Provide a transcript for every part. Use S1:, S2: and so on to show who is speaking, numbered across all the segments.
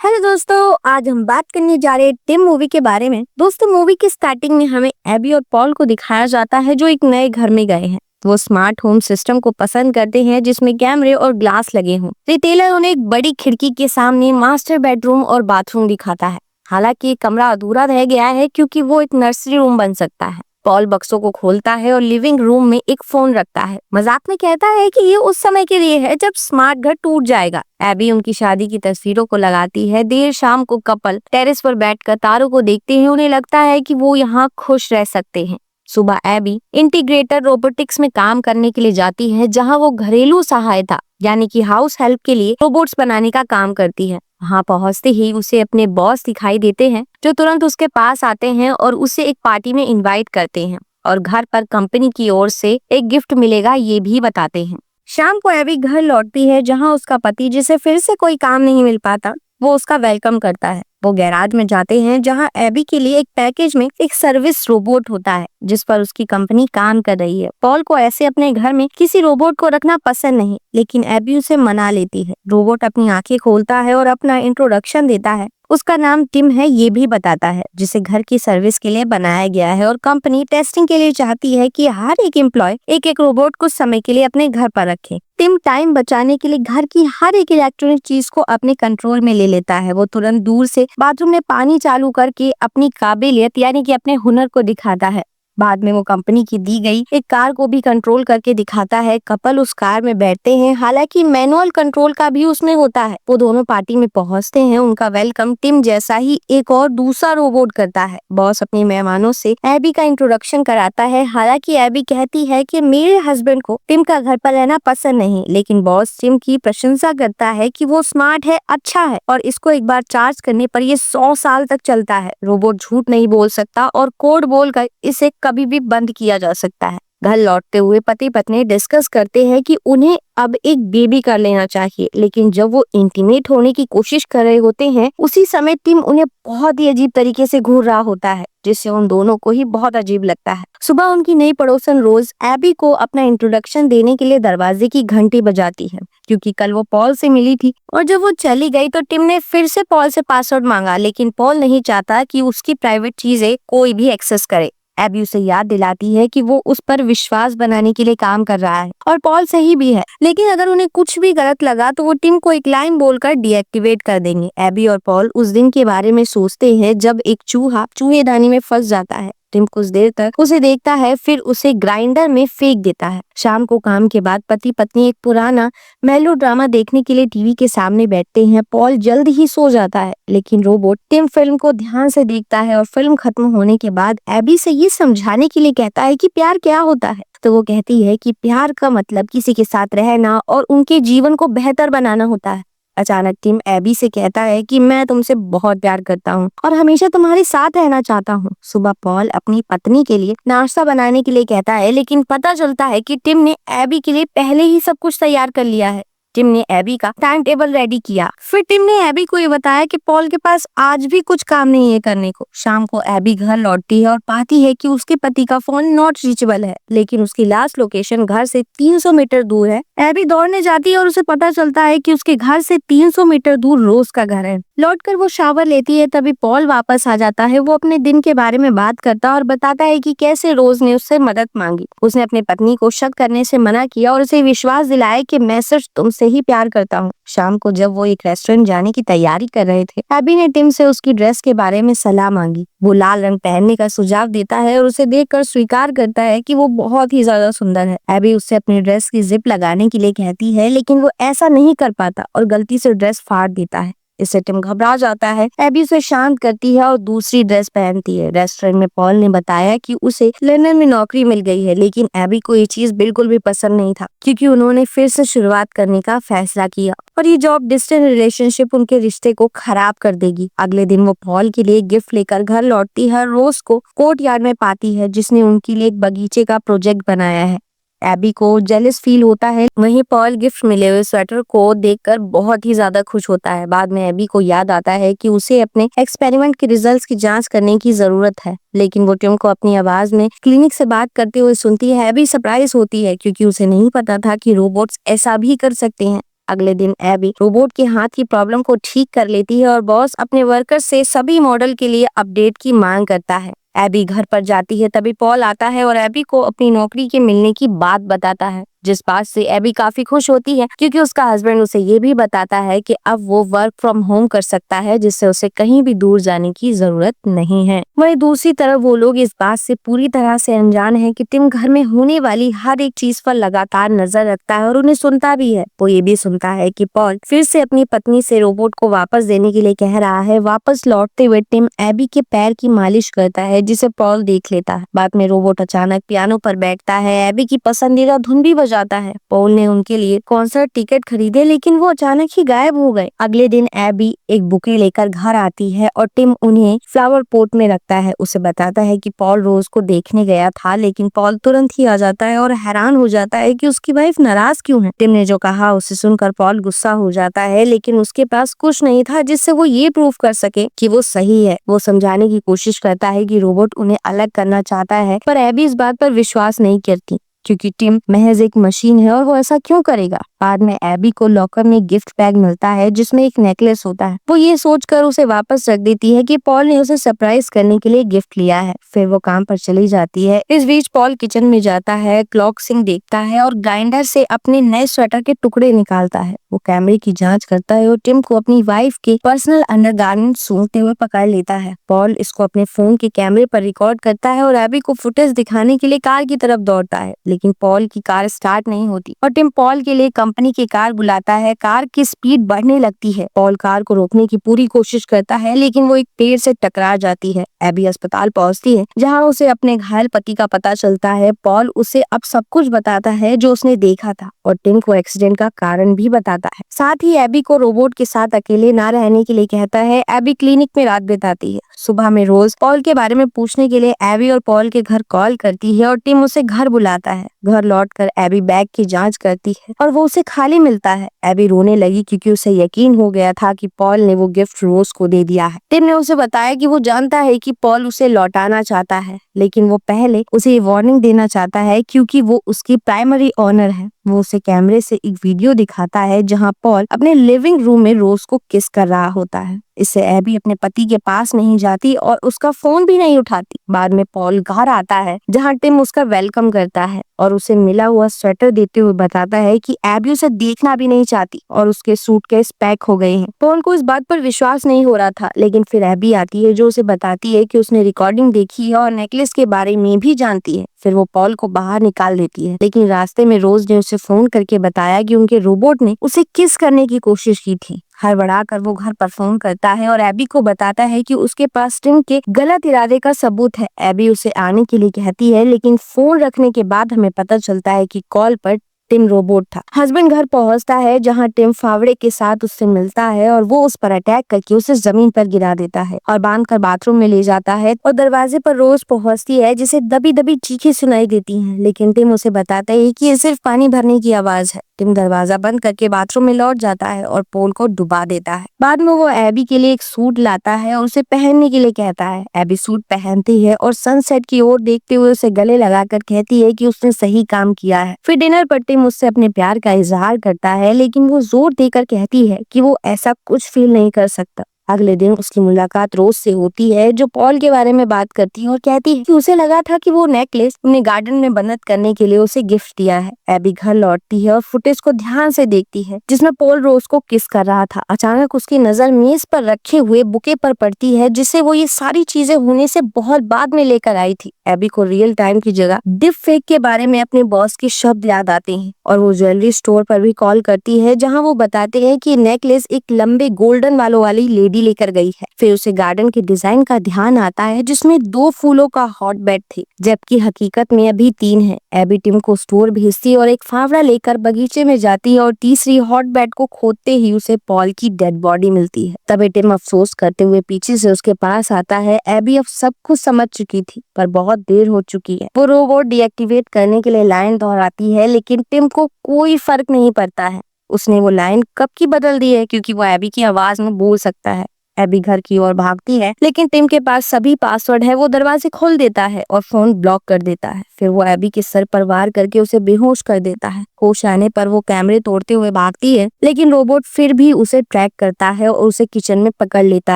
S1: Hello दोस्तों, आज हम बात करने जा रहे हैं टिम मूवी के बारे में। दोस्तों, मूवी की स्टार्टिंग में हमें एबी और पॉल को दिखाया जाता है जो एक नए घर में गए हैं। वो स्मार्ट होम सिस्टम को पसंद करते हैं जिसमें कैमरे और ग्लास लगे हों। रिटेलर उन्हें एक बड़ी खिड़की के सामने मास्टर बेडरूम और बाथरूम दिखाता है। हालांकि ये कमरा अधूरा रह गया है क्योंकि वो एक नर्सरी रूम बन सकता है। पॉल बक्सों को खोलता है और लिविंग रूम में एक फोन रखता है। मजाक में कहता है कि ये उस समय के लिए है जब स्मार्ट घर टूट जाएगा। एबी उनकी शादी की तस्वीरों को लगाती है। देर शाम को कपल टेरेस पर बैठकर तारों को देखते हैं। उन्हें लगता है कि वो यहाँ खुश रह सकते हैं। सुबह एबी इंटीग्रेटर रोबोटिक्स में काम करने के लिए जाती है, जहाँ वो घरेलू सहायता यानी कि हाउस हेल्प के लिए रोबोट्स बनाने का काम करती है। वहाँ पहुंचते ही उसे अपने बॉस दिखाई देते हैं जो तुरंत उसके पास आते हैं और उसे एक पार्टी में इनवाइट करते हैं और घर पर कंपनी की ओर से एक गिफ्ट मिलेगा ये भी बताते हैं। शाम को एबी घर लौटती है जहाँ उसका पति, जिसे फिर से कोई काम नहीं मिल पाता, वो उसका वेलकम करता है। वो गैराज में जाते हैं जहां एबी के लिए एक पैकेज में एक सर्विस रोबोट होता है जिस पर उसकी कंपनी काम कर रही है। पॉल को ऐसे अपने घर में किसी रोबोट को रखना पसंद नहीं, लेकिन एबी उसे मना लेती है। रोबोट अपनी आंखें खोलता है और अपना इंट्रोडक्शन देता है। उसका नाम टिम है ये भी बताता है, जिसे घर की सर्विस के लिए बनाया गया है और कंपनी टेस्टिंग के लिए चाहती है कि हर एक एम्प्लॉय एक एक रोबोट कुछ समय के लिए अपने घर पर रखे। टिम टाइम बचाने के लिए घर की हर एक इलेक्ट्रॉनिक चीज को अपने कंट्रोल में ले लेता है। वो तुरंत दूर से बाथरूम में पानी चालू करके अपनी काबिलियत यानी कि अपने हुनर को दिखाता है। बाद में वो कंपनी की दी गई एक कार को भी कंट्रोल करके दिखाता है। कपल उस कार में बैठते हैं, हालांकि मैनुअल कंट्रोल का भी उसमें होता है। वो दोनों पार्टी में पहुंचते हैं। उनका वेलकम टिम जैसा ही एक और दूसरा रोबोट करता है। बॉस अपने मेहमानों से एबी का इंट्रोडक्शन कराता है। हालांकि एबी कहती है कि मेरे हस्बैंड को टिम का घर पर रहना पसंद नहीं, लेकिन बॉस टिम की प्रशंसा करता है कि वो स्मार्ट है, अच्छा है और इसको एक बार चार्ज करने पर ये 100 साल तक चलता है। रोबोट झूठ नहीं बोल सकता और कोड बोलकर इसे कभी भी बंद किया जा सकता है। घर लौटते हुए पति पत्नी डिस्कस करते हैं कि उन्हें अब एक बेबी कर लेना चाहिए, लेकिन जब वो इंटीमेट होने की कोशिश कर रहे होते हैं उसी समय टिम उन्हें बहुत ही अजीब तरीके से घूर रहा होता है, जिससे उन दोनों को ही बहुत अजीब लगता है। सुबह उनकी नई पड़ोसन रोज एबी को अपना इंट्रोडक्शन देने के लिए दरवाजे की घंटी बजाती है, क्योंकि कल वो पॉल से मिली थी और जब वो चली गई तो टिम ने फिर से पॉल से पासवर्ड मांगा, लेकिन पॉल नहीं चाहता कि उसकी प्राइवेट चीजें कोई भी एक्सेस करे। एबी उसे याद दिलाती है कि वो उस पर विश्वास बनाने के लिए काम कर रहा है और पॉल सही भी है, लेकिन अगर उन्हें कुछ भी गलत लगा तो वो टिम को एक लाइन बोलकर डीएक्टिवेट कर देंगे। एबी और पॉल उस दिन के बारे में सोचते हैं जब एक चूहा चूहेदानी में फंस जाता है। टिम कुछ देर तक उसे देखता है, फिर उसे ग्राइंडर में फेंक देता है। शाम को काम के बाद पति पत्नी एक पुराना मेलोड्रामा देखने के लिए टीवी के सामने बैठते हैं। पॉल जल्द ही सो जाता है, लेकिन रोबोट टिम फिल्म को ध्यान से देखता है और फिल्म खत्म होने के बाद एबी से ये समझाने के लिए कहता है कि प्यार क्या होता है। तो वो कहती है कि प्यार का मतलब किसी के साथ रहना और उनके जीवन को बेहतर बनाना होता है। अचानक टिम एबी से कहता है कि मैं तुमसे बहुत प्यार करता हूँ और हमेशा तुम्हारे साथ रहना चाहता हूँ। सुबह पॉल अपनी पत्नी के लिए नाश्ता बनाने के लिए कहता है, लेकिन पता चलता है कि टिम ने एबी के लिए पहले ही सब कुछ तैयार कर लिया है। टिम ने एबी का टाइम टेबल रेडी किया। फिर टिम ने एबी को ये बताया कि पॉल के पास आज भी कुछ काम नहीं है करने को। शाम को एबी घर लौटती है और पाती है कि उसके पति का फोन नॉट रीचेबल है, लेकिन उसकी लास्ट लोकेशन घर से 300 मीटर दूर है। एबी दौड़ने जाती है और उसे पता चलता है कि उसके घर से 300 मीटर दूर रोज का घर है। लौटकर वो शावर लेती है, तभी पॉल वापस आ जाता है। वो अपने दिन के बारे में बात करता है और बताता है कि कैसे रोज ने उससे मदद मांगी। उसने अपनी पत्नी को शक करने से मना किया और उसे विश्वास दिलाया कि मैं सिर्फ तुमसे ही प्यार करता हूँ। शाम को जब वो एक रेस्टोरेंट जाने की तैयारी कर रहे थे, एबी ने टिम से उसकी ड्रेस के बारे में सलाह मांगी। वो लाल रंग पहनने का सुझाव देता है और उसे देखकर स्वीकार करता है कि वो बहुत ही ज्यादा सुंदर है। एबी उससे अपनी ड्रेस की जिप लगाने के लिए कहती है, लेकिन वो ऐसा नहीं कर पाता और गलती से ड्रेस फाड़ देता है। इससे टिम घबरा जाता है। एबी उसे शांत करती है और दूसरी ड्रेस पहनती है। रेस्टोरेंट में पॉल ने बताया कि उसे लंदन में नौकरी मिल गई है, लेकिन एबी को ये चीज बिल्कुल भी पसंद नहीं था, क्योंकि उन्होंने फिर से शुरुआत करने का फैसला किया और ये जॉब डिस्टेंस रिलेशनशिप उनके रिश्ते को खराब कर देगी। अगले दिन वो पॉल के लिए गिफ्ट लेकर घर लौटती है। रोज को कोर्ट यार्ड में पाती है, जिसने उनके लिए एक बगीचे का प्रोजेक्ट बनाया है। एबी को जेलस फील होता है। वहीं पॉल गिफ्ट मिले हुए स्वेटर को देखकर बहुत ही ज्यादा खुश होता है। बाद में एबी को याद आता है कि उसे अपने एक्सपेरिमेंट के रिजल्ट्स की जांच करने की जरूरत है, लेकिन वो टिम को अपनी आवाज में क्लिनिक से बात करते हुए सुनती है। एबी सरप्राइज होती है क्योंकि उसे नहीं पता था कि रोबोट्स ऐसा भी कर सकते हैं। अगले दिन एबी रोबोट के हाथ की प्रॉब्लम को ठीक कर लेती है और बॉस अपने वर्कर से सभी मॉडल के लिए अपडेट की मांग करता है। एबी घर पर जाती है तभी पॉल आता है और एबी को अपनी नौकरी के मिलने की बात बताता है, जिस बात से एबी काफी खुश होती है क्योंकि उसका हस्बैंड उसे ये भी बताता है कि अब वो वर्क फ्रॉम होम कर सकता है, जिससे उसे कहीं भी दूर जाने की जरूरत नहीं है। वहीं दूसरी तरफ वो लोग इस बात से पूरी तरह से अनजान है कि टिम घर में होने वाली हर एक चीज पर लगातार नजर रखता है और उन्हें सुनता भी है। वो ये भी सुनता है कि पॉल फिर से अपनी पत्नी से रोबोट को वापस देने के लिए कह रहा है। वापस लौटते हुए टिम एबी के पैर की मालिश करता है, जिसे पॉल देख लेता है। बाद में रोबोट अचानक पियानो पर बैठता है, एबी की पसंदीदा धुन भी जाता है। पॉल ने उनके लिए कॉन्सर्ट टिकट खरीदे लेकिन वो अचानक ही गायब हो गए। अगले दिन एबी एक बुके लेकर घर आती है और टिम उन्हें फ्लावर पॉट में रखता है। उसे बताता है कि पॉल रोज को देखने गया था, लेकिन पॉल तुरंत ही आ जाता है और हैरान हो जाता है कि उसकी वाइफ नाराज क्यों है। टिम ने जो कहा उसे सुनकर पॉल गुस्सा हो जाता है, लेकिन उसके पास कुछ नहीं था जिससे वो ये प्रूव कर सके कि वो सही है। वो समझाने की कोशिश करता है कि रोबोट उन्हें अलग करना चाहता है, पर एबी इस बात पर विश्वास नहीं करती क्योंकि टिम महज एक मशीन है और वो ऐसा क्यों करेगा। बाद में एबी को लॉकर में गिफ्ट बैग मिलता है जिसमें एक नेकलेस होता है। वो ये सोचकर उसे वापस रख देती है कि पॉल ने उसे सरप्राइज करने के लिए गिफ्ट लिया है। फिर वो काम पर चली जाती है। इस बीच पॉल किचन में जाता है, क्लॉक सिंक देखता है और ग्राइंडर से अपने नए स्वेटर के टुकड़े निकालता है। वो कैमरे की जांच करता है और टिम को अपनी वाइफ के पर्सनल अंडरगारमेंट सूंघते हुए पकड़ लेता है। पॉल इसको अपने फोन के कैमरे पर रिकॉर्ड करता है और एबी को फुटेज दिखाने के लिए कार की तरफ दौड़ता है, लेकिन पॉल की कार स्टार्ट नहीं होती और टिम पॉल के लिए कंपनी की कार बुलाता है। कार की स्पीड बढ़ने लगती है। पॉल कार को रोकने की पूरी कोशिश करता है, लेकिन वो एक पेड़ से टकरा जाती है। एबी अस्पताल पहुंचती है जहां उसे अपने घायल पति का पता चलता है। पॉल उसे अब सब कुछ बताता है जो उसने देखा था और टिम को एक्सीडेंट का कारण भी बताता है। साथ ही एबी को रोबोट के साथ अकेले ना रहने के लिए कहता है। एबी क्लिनिक में रात बिताती है। सुबह में रोज पॉल के बारे में पूछने के लिए एबी और पॉल के घर कॉल करती है और टिम उसे घर बुलाता है। घर लौटकर एबी बैग की जांच करती है और वो उसे खाली मिलता है। एबी रोने लगी क्योंकि उसे यकीन हो गया था कि पॉल ने वो गिफ्ट रोज को दे दिया है। टिम ने उसे बताया कि वो जानता है कि पॉल उसे लौटाना चाहता है, लेकिन वो पहले उसे ये वार्निंग देना चाहता है क्योंकि वो उसकी प्राइमरी ऑनर है। वो उसे कैमरे से एक वीडियो दिखाता है जहां पॉल अपने लिविंग रूम में रोज को किस कर रहा होता है। इससे एबी अपने पति के पास नहीं जाती और उसका फोन भी नहीं उठाती। बाद में पॉल घर आता है जहां टिम उसका वेलकम करता है और उसे मिला हुआ स्वेटर देते हुए बताता है कि एबी उसे देखना भी नहीं चाहती और उसके सूटकेस पैक हो गए हैं। पॉल को इस बात पर विश्वास नहीं हो रहा था, लेकिन फिर एबी आती है जो उसे बताती है कि उसने रिकॉर्डिंग देखी है और नेकलेस के बारे में भी जानती है। फिर वो पॉल को बाहर निकाल देती है, लेकिन रास्ते में रोज ने उसे फोन करके बताया कि उनके रोबोट ने उसे किस करने की कोशिश की थी। हड़बड़ाकर वो घर पर फोन करता है और एबी को बताता है कि उसके पास टिम के गलत इरादे का सबूत है। एबी उसे आने के लिए कहती है, लेकिन फोन रखने के बाद हमें पता चलता है कि कॉल पर टिम रोबोट था। हस्बैंड घर पहुंचता है जहां टिम फावड़े के साथ उससे मिलता है और वो उस पर अटैक करके उसे जमीन पर गिरा देता है और बांधकर बाथरूम में ले जाता है और दरवाजे पर रोज पहुंचती है जिसे दबी दबी चीखें सुनाई देती हैं, लेकिन टिम उसे बताता है कि ये सिर्फ पानी भरने की आवाज है। टिम दरवाजा बंद करके बाथरूम में लौट जाता है और पॉल को डुबा देता है। बाद में वो एबी के लिए एक सूट लाता है और उसे पहनने के लिए कहता है। एबी सूट पहनती है और सनसेट की ओर देखते हुए उसे गले लगाकर कहती है कि उसने सही काम किया है। फिर डिनर पर टिम उससे अपने प्यार का इजहार करता है, लेकिन वो जोर देकर कहती है कि वो ऐसा कुछ फील नहीं कर सकता। अगले दिन उसकी मुलाकात रोज से होती है जो पॉल के बारे में बात करती है और कहती है कि उसे लगा था कि वो नेकलेस उन्हें गार्डन में बंद करने के लिए उसे गिफ्ट दिया है। एबी घर लौटती है और फुटेज को ध्यान से देखती है जिसमें पॉल रोज को किस कर रहा था। अचानक उसकी नजर मेज पर रखे हुए बुके पर पड़ती है जिसे वो ये सारी चीजें होने से बहुत बाद में लेकर आई थी। एबी को रियल टाइम की जगह डिप फेक के बारे में अपने बॉस के शब्द याद आते हैं और वो ज्वेलरी स्टोर पर भी कॉल करती है जहां वो बताते हैं कि नेकलेस एक लंबे गोल्डन बालों वाली लेडी लेकर गई है। फिर उसे गार्डन के डिजाइन का ध्यान आता है जिसमें 2 फूलों का हॉट बेड थे, जबकि हकीकत में अभी 3 है। एबी टिम को स्टोर भेजती है और एक फावड़ा लेकर बगीचे में जाती है और तीसरी हॉट बेड को खोदते ही उसे पॉल की डेड बॉडी मिलती है। तभी टिम अफसोस करते हुए पीछे से उसके पास आता है। एबी अब सब कुछ समझ चुकी थी, पर बहुत देर हो चुकी है। वो रोबोट डीएक्टिवेट करने के लिए लाइन दोहराती है, लेकिन टिम को कोई फर्क नहीं पड़ता है। उसने वो लाइन कब की बदल दी है क्योंकि वो एबी की आवाज में बोल सकता है। एबी घर की ओर भागती है, लेकिन टिम के पास सभी पासवर्ड है। वो दरवाजे खोल देता है और फोन ब्लॉक कर देता है। फिर वो एबी के सर पर वार करके उसे बेहोश कर देता है। होश आने पर वो कैमरे तोड़ते हुए भागती है, लेकिन रोबोट फिर भी उसे ट्रैक करता है और उसे किचन में पकड़ लेता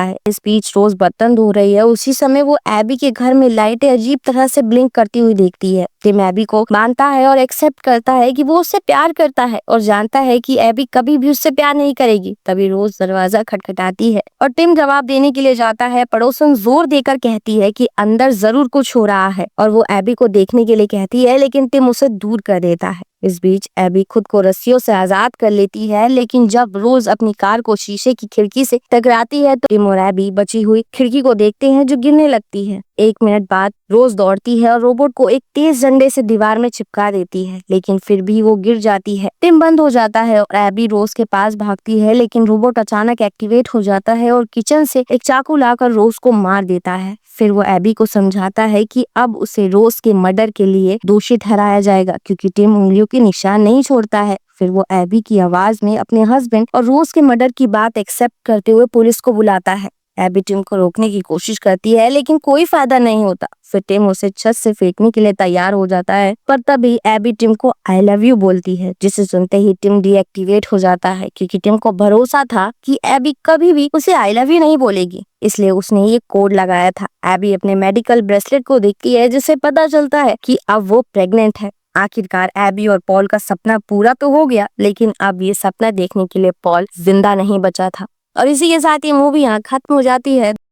S1: है। इस बीच रोज बर्तन धो रही है। उसी समय वो एबी के घर में लाइटें अजीब तरह से ब्लिंक करती हुई देखती है। टिम एबी को मानता है और एक्सेप्ट करता है कि वो उससे प्यार करता है और जानता है कि एबी कभी भी उससे प्यार नहीं करेगी। तभी रोज दरवाजा खटखटाती है और टिम जवाब देने के लिए जाता है। पड़ोसन जोर देकर कहती है कि अंदर जरूर कुछ हो रहा है और वो एबी को देखने के लिए कहती है, लेकिन टिम उसे दूर कर देता है। इस बीच एबी खुद को रस्सियों से आजाद कर लेती है, लेकिन जब रोज अपनी कार को शीशे की खिड़की से टकराती है तो टिम और एबी बची हुई खिड़की को देखते हैं जो गिरने लगती है। 1 मिनट बाद रोज दौड़ती है और रोबोट को एक तेज डंडे से दीवार में चिपका देती है, लेकिन फिर भी वो गिर जाती है। टिम बंद हो जाता है और एबी रोज के पास भागती है, लेकिन रोबोट अचानक एक्टिवेट हो जाता है और किचन से एक चाकू लाकर रोज को मार देता है। फिर वो एबी को समझाता है कि अब उसे रोज के मर्डर के लिए दोषी ठहराया जाएगा, क्योंकि टिम उंगलियों के निशान नहीं छोड़ता है। फिर वो एबी की आवाज में अपने हस्बैंड और रोज के मर्डर की बात एक्सेप्ट करते हुए पुलिस को बुलाता है। एबी टिम को रोकने की कोशिश करती है, लेकिन कोई फायदा नहीं होता। फिर टिम उसे छत से फेंकने के लिए तैयार हो जाता है, पर तभी एबी टिम को आई लव यू बोलती है, जिसे सुनते ही टिम डीएक्टिवेट हो जाता है, क्योंकि टिम को भरोसा था कि एबी कभी भी उसे आई लव यू नहीं बोलेगी, इसलिए उसने ये कोड लगाया था। एबी अपने मेडिकल ब्रेसलेट को देखती है, जिससे पता चलता है कि अब वो प्रेग्नेंट है। आखिरकार एबी और पॉल का सपना पूरा तो हो गया, लेकिन अब ये सपना देखने के लिए पॉल जिंदा नहीं बचा था। और इसी के साथ ये मूवी यहाँ खत्म हो जाती है।